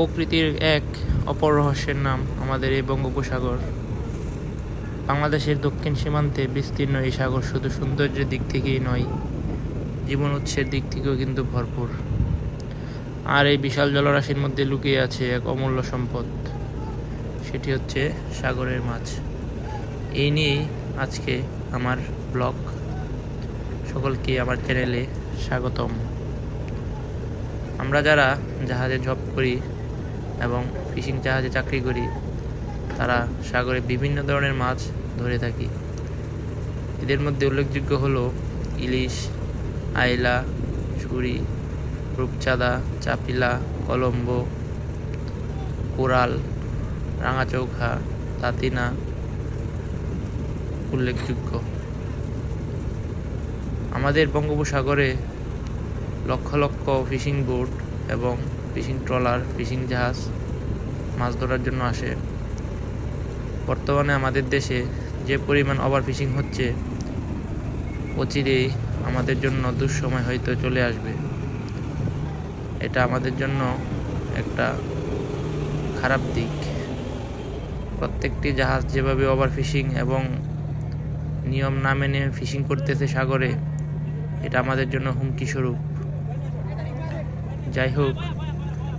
প্রকৃতির এক অপর রহস্যের নাম আমাদের এই বঙ্গোপসাগর। বাংলাদেশের দক্ষিণ সীমান্তে বিস্তীর্ণ এই সাগর শুধু সৌন্দর্যের দিক থেকেই নয়, জীবন উৎসের দিক থেকেও কিন্তু ভরপুর। আর এই বিশাল জলরাশির মধ্যে লুকিয়ে আছে এক অমূল্য সম্পদ, সেটি হচ্ছে সাগরের মাছ। এই নিয়েই আজকে আমার ব্লগ। সকলকে আমার চ্যানেলে স্বাগতম। আমরা যারা জাহাজে জব করি এবং ফিশিং জাহাজে চাকরি করি, তারা সাগরে বিভিন্ন ধরনের মাছ ধরে থাকি। এদের মধ্যে উল্লেখযোগ্য হলো ইলিশ, আইলা, ছুরি, রূপচাঁদা, চাপিলা, কলম্বো, কোরাল, রাঙাচৌখা, তাতিনা উল্লেখযোগ্য। আমাদের বঙ্গোপসাগরে লক্ষ লক্ষ ফিশিং বোট এবং ফিশিং ট্রলার, ফিশিং জাহাজ মাছ ধরার জন্য আসে। বর্তমানে আমাদের দেশে যে পরিমাণ ওভার ফিশিং হচ্ছে, অচিরেই আমাদের জন্য দুঃসময় হয়তো চলে আসবে। এটা আমাদের জন্য একটা খারাপ দিক। প্রত্যেকটি জাহাজ যেভাবে ওভার ফিশিং এবং নিয়ম না মেনে ফিশিং করতেছে সাগরে, এটা আমাদের জন্য হুমকি স্বরূপ। যাই হোক,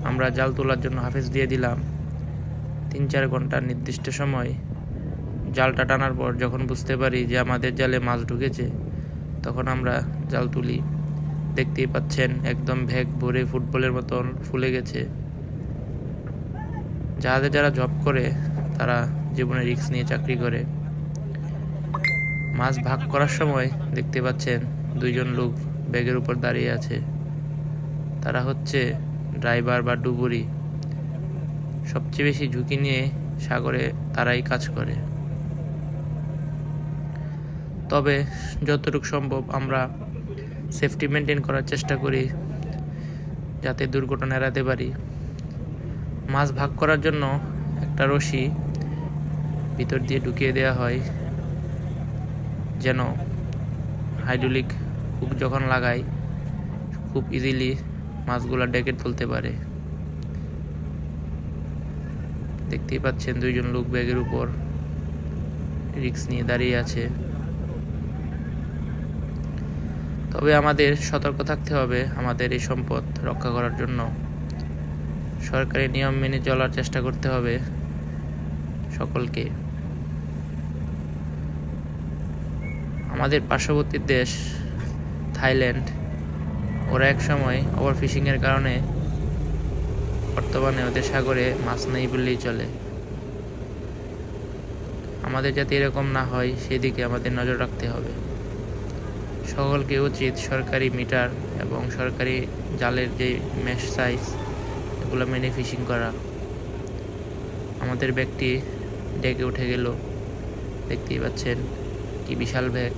আমরা জাল তোলার জন্য হাফেজ দিয়ে দিলাম। 3-4 ঘন্টার নির্দিষ্ট সময় জালটা টানার পর যখন বুঝতে পারি যে আমাদের জালে মাছ ঢুকেছে, তখন আমরা জাল তুলি। দেখতেই পাচ্ছেন একদম ভেগ ভরে ফুটবলের মতন ফুলে গেছে। জাহাজে যারা জব করে তারা জীবনে রিস্ক নিয়ে চাকরি করে। মাছ ভাগ করার সময় দেখতে পাচ্ছেন 2জন লোক ব্যাগের উপর দাঁড়িয়ে আছে। তারা হচ্ছে ড্রাইভার বা ডুবুরি। সবচেয়ে বেশি ঝুঁকি নিয়ে সাগরে তারাই কাজ করে। তবে যতটুকু সম্ভব আমরা সেফটি মেনটেন করার চেষ্টা করি, যাতে দুর্ঘটনা এড়াতে পারি। মাছ ভাগ করার জন্য একটা রশি ভিতর দিয়ে ঢুকিয়ে দেওয়া হয়, যেন হাইড্রোলিক হুক যখন লাগাই খুব ইজিলি মাছগুলো ডেকে তুলতে পারে। দেখতেই পাচ্ছেন 2জন লোক ব্যাগের উপর রিস্ক নিয়ে দাঁড়িয়ে আছে। তবে আমাদের সতর্ক থাকতে হবে আমাদের এই সম্পদ রক্ষা করার জন্য। সরকারি নিয়ম মেনে চলার চেষ্টা করতে হবে সকলকে। আমাদের পার্শ্ববর্তী দেশ থাইল্যান্ড, ওরা এক সময় ওভার ফিশিংয়ের কারণে বর্তমানে ওদের সাগরে মাছ নেই বললেই চলে। আমাদের যাতে এরকম না হয় সেদিকে আমাদের নজর রাখতে হবে। সকলকে উচিত সরকারি মিটার এবং সরকারি জালের যে মেশ সাইজ, এগুলো মেনে ফিশিং করা। আমাদের ব্যাগটি ডেকে উঠে গেল, দেখতেই পাচ্ছেন কি বিশাল ব্যাগ।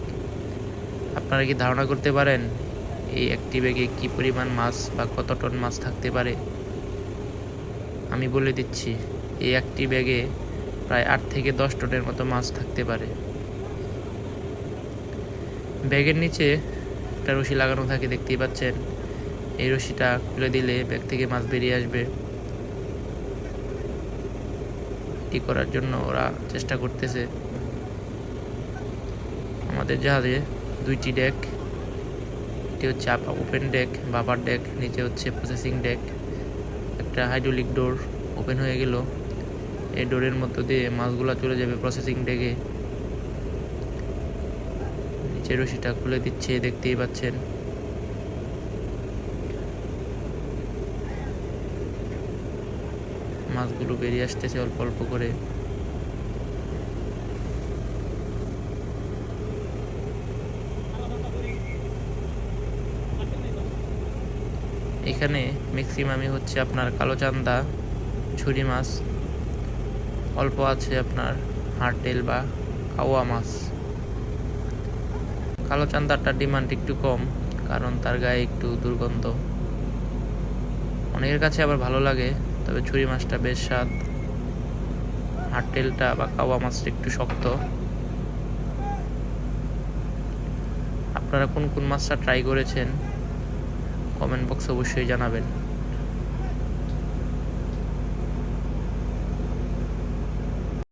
আপনারা কি ধারণা করতে পারেন এই একটি ব্যাগে কি পরিমাণ মাছ বা কত টন মাছ থাকতে পারে? আমি বলে দিচ্ছি, এই একটি ব্যাগে প্রায় 8 থেকে 10 টনের মতো মাছ থাকতে পারে। ব্যাগের নিচে একটা রশি লাগানো থাকে, দেখতেই পাচ্ছেন। এই রশিটা খুলে দিলে ব্যাগ থেকে মাছ বেরিয়ে আসবে। এটি করার জন্য ওরা চেষ্টা করতেছে। আমাদের জাহাজে 2টি ডেক। এটি হচ্ছে ওপেন ডেক বা আপার ডেক, নিচে হচ্ছে প্রসেসিং ডেক। একটা হাইড্রোলিক ডোর ওপেন হয়ে গেল, এই ডোরের মধ্য দিয়ে মাছগুলো চলে যাবে প্রসেসিং ডেকে। নিচে রশিটা খুলে দিচ্ছে, দেখতেই পাচ্ছেন। মাছগুলো বেরিয়ে আসতেছে অল্প অল্প করে। এখানে ম্যাক্সিমামই হচ্ছে আপনার কালোচান্দা, ছুরি মাছ, অল্প আছে আপনার হারটেল বা কাওয়া মাছ। কালোচান্দাটার ডিমান্ড একটু কম, কারণ তার গায়ে একটু দুর্গন্ধ। অনেকের কাছে আবার ভালো লাগে, তবে ছুরি মাছটা বেশ স্বাদ। হারটেলটা বা কাওয়া মাছটা একটু শক্ত। আপনারা কোন কোন মাছটা ট্রাই করেছেন কমেন্ট বক্সে অবশ্যই জানাবেন।